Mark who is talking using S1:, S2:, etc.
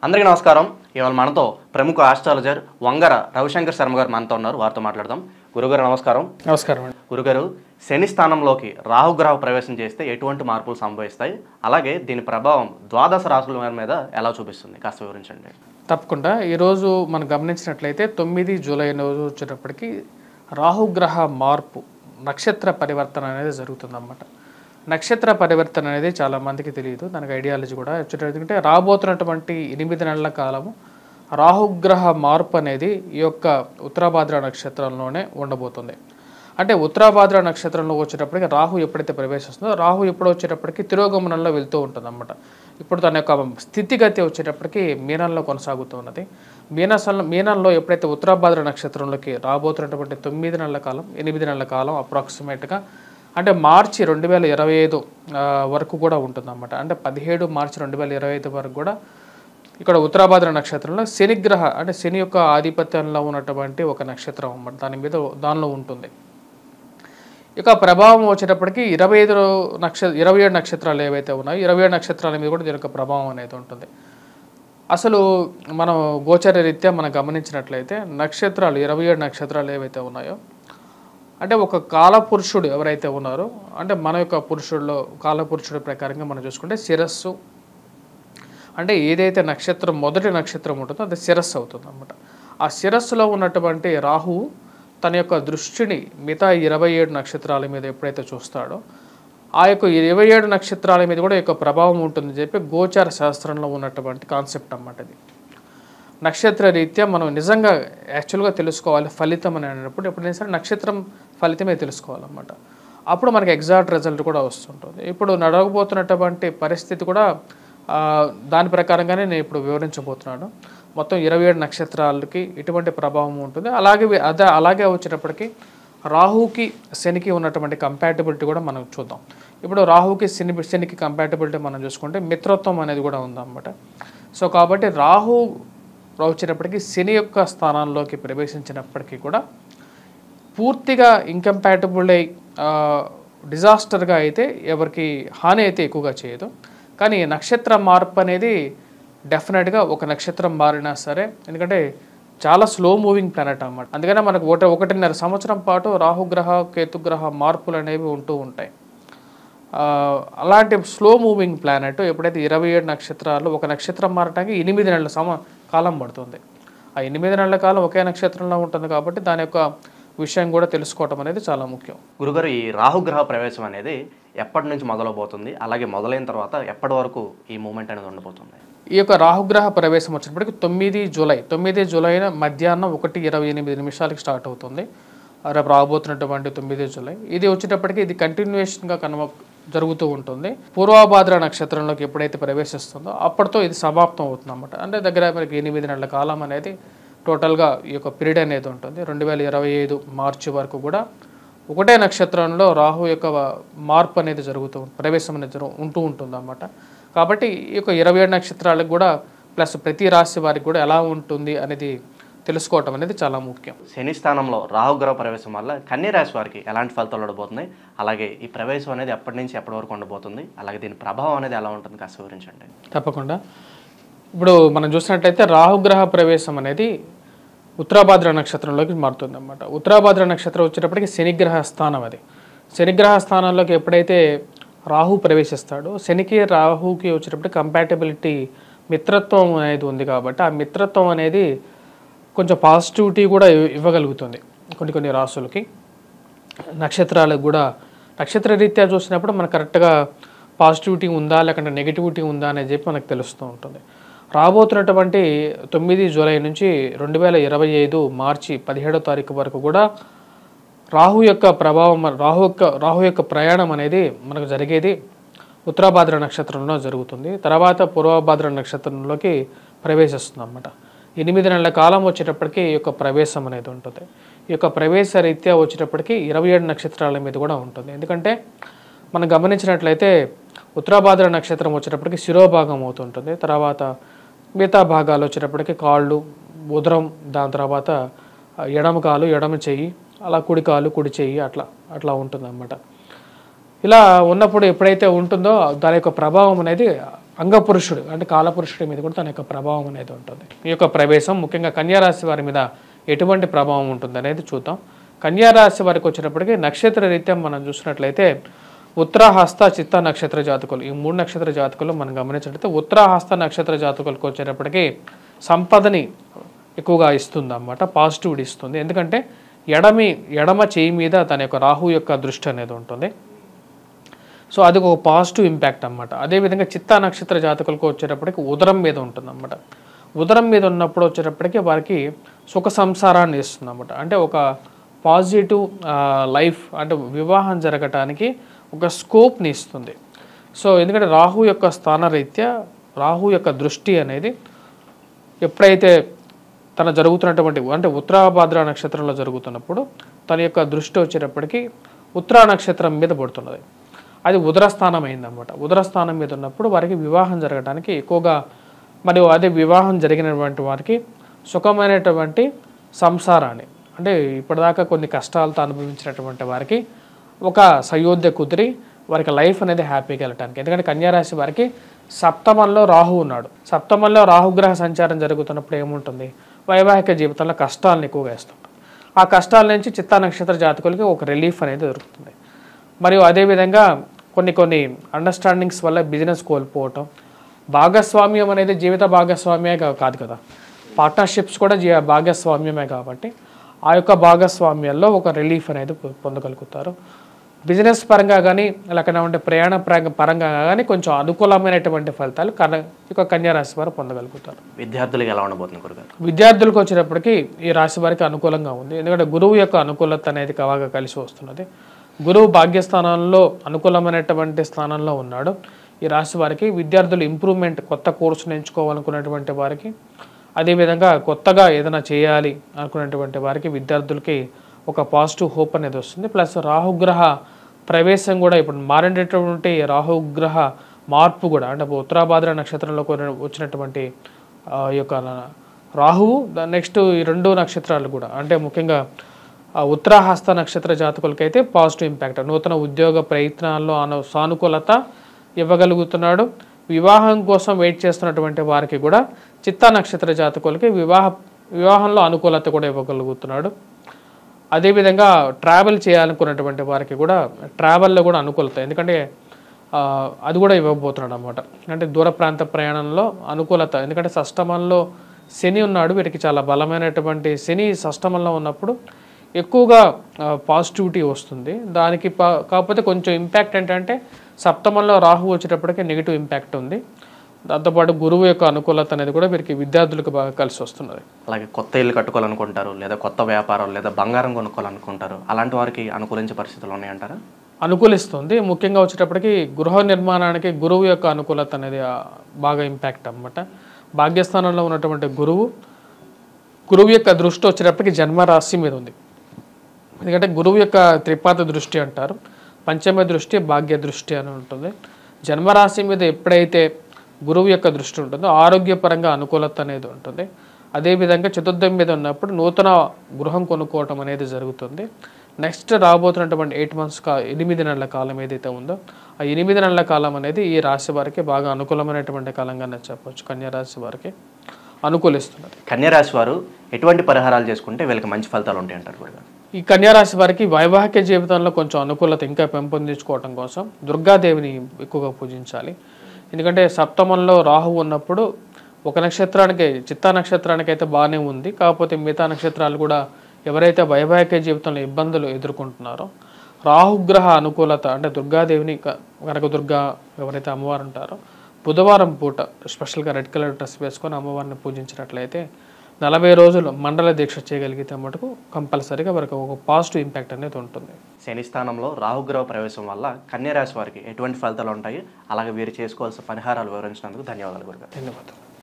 S1: అందరికీ నమస్కారం. ఇవాళ మనతో ప్రముఖ ఆస్ట్రాలజర్ వంగర రవిశంకర్ శర్మ గారు మనతో ఉన్నారు. వారితో మాట్లాడదాం. గురుగారు నమస్కారం.
S2: నమస్కారం.
S1: గురుగారు, శని స్థానంలోకి రాహుగ్రహ ప్రవేశం చేస్తే ఎటువంటి మార్పులు సంభవిస్తాయి, అలాగే దీని ప్రభావం ద్వాదశ రాశుల మీద ఎలా చూపిస్తుంది, కాస్త వివరించండి.
S2: తప్పకుండా. ఈరోజు మనం గమనించినట్లయితే 9 జూలై రోజు వచ్చేటప్పటికి రాహుగ్రహ మార్పు నక్షత్ర పరివర్తన అనేది జరుగుతుందన్నమాట. నక్షత్ర పరివర్తన అనేది చాలామందికి తెలియదు, దానికి ఐడియాలజీ కూడా వచ్చేటంటే రాబోతున్నటువంటి 8 నెలల కాలము రాహుగ్రహ మార్పు అనేది ఈ యొక్క ఉత్తరాభాద్ర నక్షత్రంలోనే ఉండబోతుంది. అంటే ఉత్తరాభాద్ర నక్షత్రంలో వచ్చేటప్పటికి రాహు ఎప్పుడైతే ప్రవేశిస్తుందో రాహు ఎప్పుడు వచ్చేటప్పటికి తిరోగమనంలో వెళ్తూ ఉంటుంది అన్నమాట. ఇప్పుడు తన యొక్క స్థితిగతి వచ్చేటప్పటికి మీనంలో కొనసాగుతూ ఉన్నది. మీనంలో ఎప్పుడైతే ఉత్తరాభాద్ర నక్షత్రంలోకి రాబోతున్నటువంటి 9 నెలల కాలం 8 నెలల కాలం అప్రాక్సిమేట్గా అంటే మార్చి 2025 వరకు కూడా ఉంటుందన్నమాట. అంటే 17 మార్చి 2025 వరకు కూడా ఇక్కడ ఉత్తరాభాద్ర నక్షత్రంలో శనిగ్రహ అంటే శని యొక్క ఆధిపత్యంలో ఉన్నటువంటి ఒక నక్షత్రం అన్నమాట. దానిలో ఉంటుంది. ఇక ప్రభావం వచ్చేటప్పటికి 27 నక్షత్రాలు ఏవైతే ఉన్నాయో 27 నక్షత్రాల మీద కూడా దీని యొక్క ప్రభావం అనేది ఉంటుంది. అసలు మనం గోచర రీత్యా మనం గమనించినట్లయితే నక్షత్రాలు 27 నక్షత్రాలు ఏవైతే ఉన్నాయో అంటే ఒక కాలపురుషుడు ఎవరైతే ఉన్నారో అంటే మన యొక్క పురుషుల్లో కాలపురుషుడి ప్రకారంగా మనం చూసుకుంటే శిరస్సు అంటే ఏదైతే నక్షత్రం మొదటి నక్షత్రం ఉంటుందో అది శిరస్సు అవుతుంది అన్నమాట. ఆ శిరస్సులో ఉన్నటువంటి రాహువు తన యొక్క దృష్టిని మిగతా 27 నక్షత్రాల మీద ఎప్పుడైతే చూస్తాడో ఆ యొక్క 27 నక్షత్రాల మీద కూడా యొక్క ప్రభావం ఉంటుందని చెప్పి గోచార శాస్త్రంలో ఉన్నటువంటి కాన్సెప్ట్ అన్నమాట. ఇది నక్షత్ర రీత్యా మనం నిజంగా యాక్చువల్గా తెలుసుకోవాలి ఫలితం అని అన్నప్పుడు ఎప్పుడైనా సరే నక్షత్రం ఫలితమే తెలుసుకోవాలన్నమాట. అప్పుడు మనకి ఎగ్జాక్ట్ రిజల్ట్ కూడా వస్తుంటుంది. ఇప్పుడు నడవబోతున్నటువంటి పరిస్థితి కూడా దాని ప్రకారంగానే నేను ఇప్పుడు వివరించబోతున్నాను. మొత్తం 27 నక్షత్రాలకి ఎటువంటి ప్రభావం ఉంటుంది, అలాగే వచ్చేటప్పటికి రాహుకి శనికి ఉన్నటువంటి కంపాటబిలిటీ కూడా మనం చూద్దాం. ఇప్పుడు రాహుకి శనికి కంపాటబిలిటీ మనం చూసుకుంటే మిత్రత్వం అనేది కూడా ఉందన్నమాట. సో కాబట్టి రాహు వచ్చేటప్పటికి శని యొక్క స్థానాల్లోకి ప్రవేశించినప్పటికీ కూడా పూర్తిగా ఇంకంపాటబుల్ అయి డిజాస్టర్గా అయితే ఎవరికి హాని అయితే ఎక్కువగా చేయదు. కానీ నక్షత్ర మార్పు అనేది డెఫినెట్గా ఒక నక్షత్రం మారినా సరే, ఎందుకంటే చాలా స్లో మూవింగ్ ప్లానెట్ అన్నమాట. అందుకనే మనకు 1.5 సంవత్సరం పాటు రాహుగ్రహ కేతుగ్రహ మార్పులు అనేవి ఉంటూ ఉంటాయి. అలాంటి స్లో మూవింగ్ ప్లానెట్ ఎప్పుడైతే 27 నక్షత్రాలు ఒక నక్షత్రం మారటానికి 8 నెలల కాలం పడుతుంది. ఆ 8 నెలల కాలం ఒకే నక్షత్రంలో ఉంటుంది కాబట్టి దాని యొక్క విషయం కూడా తెలుసుకోవటం అనేది చాలా ముఖ్యం.
S1: గురుగారు, ఈ రాహుగ్రహ ప్రవేశం అనేది ఎప్పటి నుంచి మొదలవబోతుంది, అలాగే మొదలైన తర్వాత ఎప్పటి వరకు ఈ మూమెంట్ అనేది ఉండబోతుంది?
S2: ఈ యొక్క రాహుగ్రహ ప్రవేశం వచ్చేటప్పటికి 9 జూలై మధ్యాహ్నం 1:28 స్టార్ట్ అవుతుంది. రేపు రాబోతున్నటువంటి 9 జూలై ఇది వచ్చేటప్పటికి ఇది కంటిన్యూషన్గా జరుగుతూ ఉంటుంది. పూర్వభాద్ర నక్షత్రంలోకి ఎప్పుడైతే ప్రవేశిస్తుందో అప్పటితో ఇది సమాప్తం అవుతుంది అన్నమాట. అంటే దగ్గర మనకి 8 నెలల కాలం అనేది టోటల్గా ఈ యొక్క పీరియడ్ అనేది ఉంటుంది. 2025 మార్చి వరకు కూడా ఒకటే నక్షత్రంలో రాహు యొక్క మార్పు అనేది ప్రవేశం అనేది ఉంటూ ఉంటుంది అన్నమాట. కాబట్టి ఈ యొక్క 27 నక్షత్రాలకు కూడా ప్లస్ ప్రతి రాశి వారికి కూడా ఎలా ఉంటుంది అనేది తెలుసుకోవటం అనేది చాలా ముఖ్యం.
S1: శని స్థానంలో రాహుగ్రహ ప్రవేశం వల్ల కన్య రాశి వారికి ఎలాంటి ఫలితాలు ఉండబోతున్నాయి, అలాగే ఈ ప్రవేశం అనేది ఎప్పటి నుంచి ఎప్పటి వరకు ఉండబోతుంది, అలాగే దీని ప్రభావం అనేది ఎలా ఉంటుంది, కాస్త వివరించండి.
S2: తప్పకుండా. ఇప్పుడు మనం చూసినట్లయితే రాహుగ్రహ ప్రవేశం అనేది ఉత్తరాభాద్ర నక్షత్రంలోకి మారుతుంది అన్నమాట. ఉత్తరాభాద్ర నక్షత్రం వచ్చేటప్పటికి శనిగ్రహ స్థానం. అది శనిగ్రహ స్థానంలోకి ఎప్పుడైతే రాహు ప్రవేశిస్తాడో శనికి రాహుకి వచ్చేటప్పటికి కంపాటబిలిటీ మిత్రత్వం అనేది ఉంది కాబట్టి ఆ మిత్రత్వం అనేది కొంచెం పాజిటివిటీ కూడా ఇవ్వగలుగుతుంది కొన్ని రాసులకి, నక్షత్రాలకు కూడా. నక్షత్ర రీత్యా చూసినప్పుడు మనకు కరెక్ట్గా పాజిటివిటీ ఉందా లేకుంటే నెగిటివిటీ ఉందా అనేది చెప్పి మనకు తెలుస్తూ ఉంటుంది. రాబోతున్నటువంటి 9 జూలై నుంచి 2025 మార్చి 17వ తారీఖు వరకు కూడా రాహు యొక్క ప్రభావం రాహు యొక్క ప్రయాణం అనేది మనకు జరిగేది ఉత్తరాభాద్ర నక్షత్రంలో జరుగుతుంది. తర్వాత పూర్వభాద్ర నక్షత్రంలోకి ప్రవేశిస్తుంది అన్నమాట. 8 నెలల కాలం వచ్చేటప్పటికి ఈ యొక్క ప్రవేశం అనేది ఉంటుంది. ఈ యొక్క ప్రవేశ రీత్యా వచ్చేటప్పటికి 27 నక్షత్రాల మీద కూడా ఉంటుంది. ఎందుకంటే మనం గమనించినట్లయితే ఉత్తరాభాద్ర నక్షత్రం వచ్చేటప్పటికి శిరోభాగం అవుతుంటుంది. తర్వాత మిగతా భాగాలు వచ్చేటప్పటికి కాళ్ళు, ఉదరం, దాని తర్వాత ఎడమ కాలు, ఎడమ చెయ్యి, అలా కుడి కాలు, కుడి చెయ్యి అట్లా ఉంటుంది అన్నమాట. ఇలా ఉన్నప్పుడు ఎప్పుడైతే ఉంటుందో దాని యొక్క ప్రభావం అనేది అంగపురుషుడు అంటే కాలపురుషుడి మీద కూడా తన యొక్క ప్రభావం అనేది ఉంటుంది. ఈ యొక్క ప్రవేశం ముఖ్యంగా కన్యారాశి వారి మీద ఎటువంటి ప్రభావం ఉంటుంది అనేది చూద్దాం. కన్యారాశి వారికి వచ్చేటప్పటికి నక్షత్ర రీత్యా మనం చూసినట్లయితే ఉత్తరాహస్త చిత్త నక్షత్ర జాతకులు, ఈ 3 నక్షత్ర జాతకులు మనం గమనించినట్లయితే ఉత్తరాహస్త నక్షత్ర జాతకులకు వచ్చేటప్పటికి సంపదని ఎక్కువగా ఇస్తుంది అన్నమాట, పాజిటివిటీ ఇస్తుంది. ఎందుకంటే ఎడమ చేయి మీద తన యొక్క రాహు యొక్క దృష్టి అనేది ఉంటుంది. సో అది ఒక పాజిటివ్ ఇంపాక్ట్ అన్నమాట. అదేవిధంగా చిత్తా నక్షత్ర జాతకులకు వచ్చేటప్పటికి ఉదరం మీద ఉంటుంది అన్నమాట. ఉదరం మీద ఉన్నప్పుడు వచ్చేటప్పటికి వారికి సుఖ సంసారాన్ని ఇస్తుంది అన్నమాట. అంటే ఒక పాజిటివ్ లైఫ్, అంటే వివాహం జరగటానికి ఒక స్కోప్ని ఇస్తుంది. సో ఎందుకంటే రాహు యొక్క స్థానరీత్యా రాహు యొక్క దృష్టి అనేది ఎప్పుడైతే తన జరుగుతున్నటువంటి అంటే ఉత్తరాభాద్ర నక్షత్రంలో జరుగుతున్నప్పుడు తన యొక్క దృష్టి వచ్చేటప్పటికి ఉత్తరా నక్షత్రం మీద పడుతున్నది. అది ఉదరస్థానం అయిందన్నమాట. ఉదరస్థానం మీద ఉన్నప్పుడు వారికి వివాహం జరగడానికి ఎక్కువగా, మరియు అదే వివాహం జరిగినటువంటి వారికి సుఖమైనటువంటి సంసారాన్ని, అంటే ఇప్పటిదాకా కొన్ని కష్టాలతో అనుభవించినటువంటి వారికి ఒక సయోధ్య కుదిరి వారికి లైఫ్ అనేది హ్యాపీగా వెళ్ళటానికి. ఎందుకంటే కన్యారాశి వారికి సప్తమంలో రాహు ఉన్నాడు. సప్తమంలో రాహుగ్రహ సంచారం జరుగుతున్నప్పుడు ఏముంటుంది, వైవాహిక జీవితంలో కష్టాలను ఎక్కువగా వేస్తుంది. ఆ కష్టాల నుంచి చిత్తా నక్షత్ర జాతకులకి ఒక రిలీఫ్ అనేది దొరుకుతుంది. మరియు అదేవిధంగా కొన్ని అండర్స్టాండింగ్స్ వల్ల బిజినెస్ కోల్పోవటం, భాగస్వామ్యం అనేది జీవిత భాగస్వామ్యమే కాదు కదా, పార్ట్నర్షిప్స్ కూడా భాగస్వామ్యమే కాబట్టి ఆ యొక్క భాగస్వామ్యాల్లో ఒక రిలీఫ్ అనేది పొందగలుగుతారు. బిజినెస్ పరంగా కానీ లేకపోతే ప్రయాణ పరంగా కానీ కొంచెం అనుకూలమైనటువంటి ఫలితాలు ఇక కన్యారాశి వారు పొందగలుగుతారు.
S1: విద్యార్థులకు ఎలా ఉండబోతుంది గురుగారు?
S2: విద్యార్థులకు వచ్చేటప్పటికి ఈ రాశి వారికి అనుకూలంగా ఉంది. ఎందుకంటే గురువు యొక్క అనుకూలత అనేది బాగా కలిసి వస్తున్నది. గురువు భాగ్యస్థానంలో అనుకూలమైనటువంటి స్థానంలో ఉన్నాడు. ఈ రాశి వారికి విద్యార్థులు ఇంప్రూవ్మెంట్, కొత్త కోర్సును ఎంచుకోవాలనుకున్నటువంటి వారికి, అదేవిధంగా కొత్తగా ఏదైనా చేయాలి అనుకున్నటువంటి వారికి విద్యార్థులకి ఒక పాజిటివ్ హోప్ అనేది వస్తుంది. ప్లస్ రాహుగ్రహ ప్రవేశం కూడా ఇప్పుడు మారినటువంటి రాహుగ్రహ మార్పు కూడా, అంటే ఉత్తరాభాద్ర నక్షత్రంలో వచ్చినటువంటి ఈ యొక్క రాహువు నెక్స్ట్ ఈ 2 నక్షత్రాలు కూడా, అంటే ముఖ్యంగా ఉత్తరాహస్త నక్షత్ర జాతకులకైతే పాజిటివ్ ఇంపాక్ట్, నూతన ఉద్యోగ ప్రయత్నాల్లో సానుకూలత ఇవ్వగలుగుతున్నాడు. వివాహం కోసం వెయిట్ చేస్తున్నటువంటి వారికి కూడా చిత్తా నక్షత్ర జాతకులకి వివాహంలో అనుకూలత కూడా ఇవ్వగలుగుతున్నాడు. అదేవిధంగా ట్రావెల్ చేయాలనుకున్నటువంటి వారికి కూడా ట్రావెల్లో కూడా అనుకూలత, ఎందుకంటే అది కూడా ఇవ్వబోతున్నాడు అన్నమాట. అంటే దూర ప్రాంత ప్రయాణంలో అనుకూలత, ఎందుకంటే షష్టమంలో శని ఉన్నాడు. వీరికి చాలా బలమైనటువంటి శని షష్టమంలో ఉన్నప్పుడు ఎక్కువగా పాజిటివిటీ వస్తుంది. దానికి కాకపోతే కొంచెం ఇంపాక్ట్ ఏంటంటే సప్తమంలో రాహు వచ్చేటప్పటికి నెగిటివ్ ఇంపాక్ట్ ఉంది. దాంతోపాటు గురువు యొక్క అనుకూలత అనేది కూడా వీరికి విద్యార్థులకు బాగా కలిసి వస్తున్నది.
S1: అలాగే కొత్త ఇల్లు కట్టుకోవాలనుకుంటారు, లేదా కొత్త వ్యాపారాలు, లేదా బంగారం కొనుక్కోవాలనుకుంటారు, అలాంటి వారికి అనుకూలించే పరిస్థితులు ఉన్నాయంటారా?
S2: అనుకూలిస్తుంది. ముఖ్యంగా వచ్చేటప్పటికి గృహ నిర్మాణానికి గురువు యొక్క అనుకూలత అనేది బాగా ఇంపాక్ట్ అన్నమాట. భాగ్యస్థానంలో ఉన్నటువంటి గురువు యొక్క దృష్టి వచ్చేటప్పటికి జన్మరాశి మీద ఉంది. ఎందుకంటే గురువు యొక్క త్రిపాద దృష్టి అంటారు, పంచమ దృష్టి, భాగ్య దృష్టి అని ఉంటుంది. జన్మరాశి మీద ఎప్పుడైతే గురువు యొక్క దృష్టి ఉంటుందో ఆరోగ్యపరంగా అనుకూలత అనేది ఉంటుంది. అదేవిధంగా చతుర్థం మీద ఉన్నప్పుడు నూతన గృహం కొనుక్కోవటం అనేది జరుగుతుంది. నెక్స్ట్ రాబోతున్నటువంటి 8 months 8 నెలల కాలం ఏదైతే ఉందో ఆ 8 నెలల కాలం అనేది ఈ రాశి వారికి బాగా అనుకూలమైనటువంటి కాలంగానే చెప్పవచ్చు. కన్యారాశి వారికి అనుకూలిస్తున్నది.
S1: కన్యారాశి వారు ఎటువంటి పరిహారాలు చేసుకుంటే వీళ్ళకి మంచి ఫలితాలు ఉంటాయి అంటారు?
S2: ఈ కన్యారాశి వారికి వైవాహిక జీవితంలో కొంచెం అనుకూలత ఇంకా పెంపొందించుకోవడం కోసం దుర్గాదేవిని ఎక్కువగా పూజించాలి. ఎందుకంటే సప్తమంలో రాహు ఉన్నప్పుడు ఒక నక్షత్రానికి, చిత్తా నక్షత్రానికి అయితే బాగానే ఉంది. కాకపోతే మిగతా నక్షత్రాలు కూడా ఎవరైతే వైవాహిక జీవితంలో ఇబ్బందులు ఎదుర్కొంటున్నారో రాహుగ్రహ అనుకూలత, అంటే దుర్గాదేవిని, కనకదుర్గా ఎవరైతే అమ్మవారు ఉంటారో బుధవారం పూట స్పెషల్గా రెడ్ కలర్ డ్రెస్ వేసుకొని అమ్మవారిని పూజించినట్లయితే 40 రోజులు మండల దీక్ష చేయగలిగితే మటుకు కంపల్సరీగా వారికి ఒక పాజిటివ్ ఇంపాక్ట్ అనేది ఉంటుంది.
S1: శని స్థానంలో రాహుగ్రహ ప్రవేశం వల్ల కన్యారాశి వారికి ఎటువంటి ఫలితాలు ఉంటాయి, అలాగే వీరు చేసుకోవాల్సిన పరిహారాలు వివరించినందుకు ధన్యవాదాలు గురుగారు.
S2: ధన్యవాదాలు.